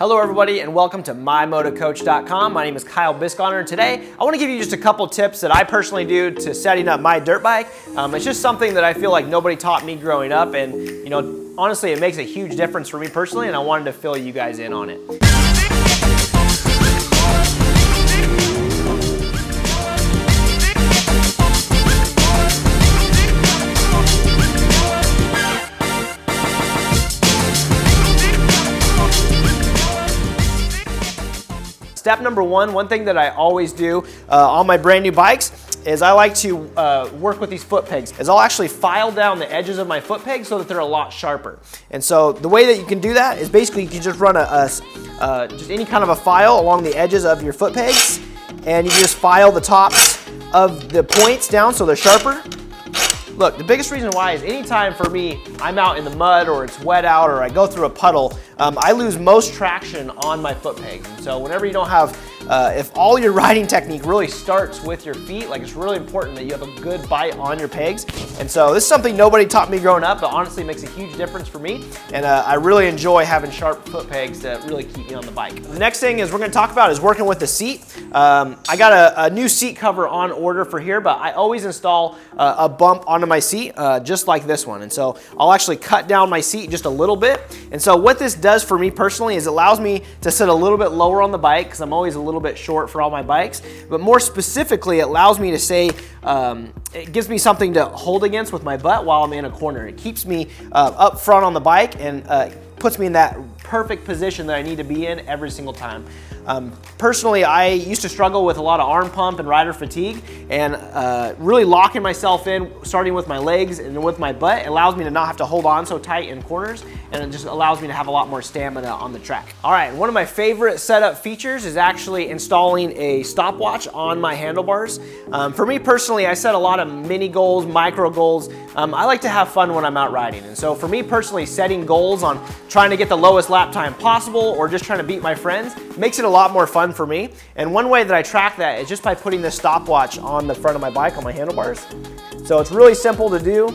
Hello everybody and welcome to mymotocoach.com. My name is Kyle Bisconner and today I want to give you just a couple tips that I personally do to setting up my dirt bike. It's just something that I feel like nobody taught me growing up, and you know, honestly it makes a huge difference for me personally, and I wanted to fill you guys in on it. Step number one thing that I always do on my brand new bikes is I like to work with these foot pegs. I'll actually file down the edges of my foot pegs so that they're a lot sharper. And so the way that you can do that is basically you can just run just any kind of a file along the edges of your foot pegs, and you just file the tops of the points down so they're sharper. Look, the biggest reason why is anytime for me, I'm out in the mud or it's wet out or I go through a puddle, I lose most traction on my foot pegs. And so whenever you don't have, if all your riding technique really starts with your feet, like it's really important that you have a good bite on your pegs. And so this is something nobody taught me growing up, but honestly makes a huge difference for me. And I really enjoy having sharp foot pegs to really keep me on the bike. The next thing is we're gonna talk about is working with the seat. I got a new seat cover on order for here, but I always install a bump onto my seat, just like this one. And so I'll actually cut down my seat just a little bit. And so what this does for me personally is it allows me to sit a little bit lower on the bike because I'm always a little bit short for all my bikes. But more specifically, it allows me to say, it gives me something to hold against with my butt while I'm in a corner. It keeps me up front on the bike and puts me in that perfect position that I need to be in every single time. Personally, I used to struggle with a lot of arm pump and rider fatigue, and really locking myself in, starting with my legs and with my butt, allows me to not have to hold on so tight in corners, and it just allows me to have a lot more stamina on the track. All right, one of my favorite setup features is actually installing a stopwatch on my handlebars. For me personally, I set a lot of mini goals, micro goals. I like to have fun when I'm out riding, and so for me personally, setting goals on trying to get the lowest lap time possible or just trying to beat my friends makes it a lot more fun for me. And one way that I track that is just by putting this stopwatch on the front of my bike on my handlebars. So it's really simple to do.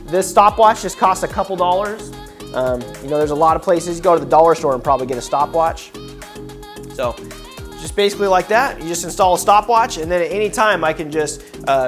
This stopwatch just costs a couple dollars. You know, there's a lot of places you go to the dollar store and probably get a stopwatch. So just basically like that, you just install a stopwatch, and then at any time I can just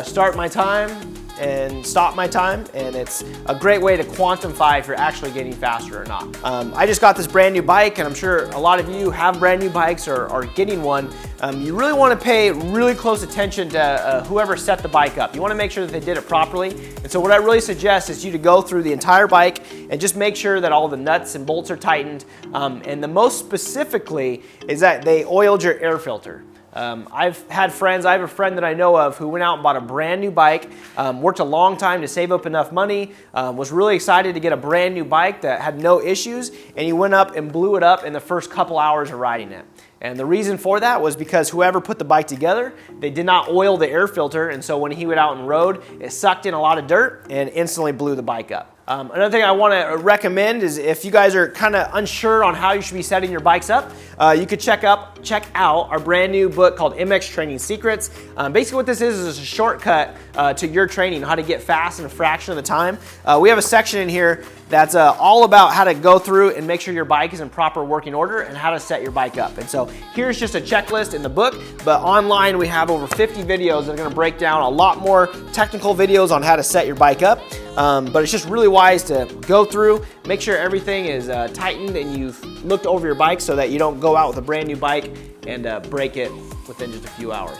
start my time and stop my time, and it's a great way to quantify if you're actually getting faster or not. I just got this brand new bike, and I'm sure a lot of you have brand new bikes or are getting one. You really want to pay really close attention to whoever set the bike up. You want to make sure that they did it properly, and so what I really suggest is you to go through the entire bike and just make sure that all the nuts and bolts are tightened, and the most specifically is that they oiled your air filter. I've had friends, I have a friend that I know of who went out and bought a brand new bike, worked a long time to save up enough money, was really excited to get a brand new bike that had no issues, and he went up and blew it up in the first couple hours of riding it. And the reason for that was because whoever put the bike together, they did not oil the air filter, and so when he went out and rode, it sucked in a lot of dirt and instantly blew the bike up. Another thing I want to recommend is if you guys are kind of unsure on how you should be setting your bikes up, you could check out our brand new book called MX Training Secrets. Basically what this is a shortcut to your training, how to get fast in a fraction of the time. We have a section in here that's all about how to go through and make sure your bike is in proper working order and how to set your bike up. And so here's just a checklist in the book, but online we have over 50 videos that are going to break down a lot more technical videos on how to set your bike up. But it's just really wise to go through, make sure everything is tightened and you've looked over your bike so that you don't go out with a brand new bike and break it within just a few hours.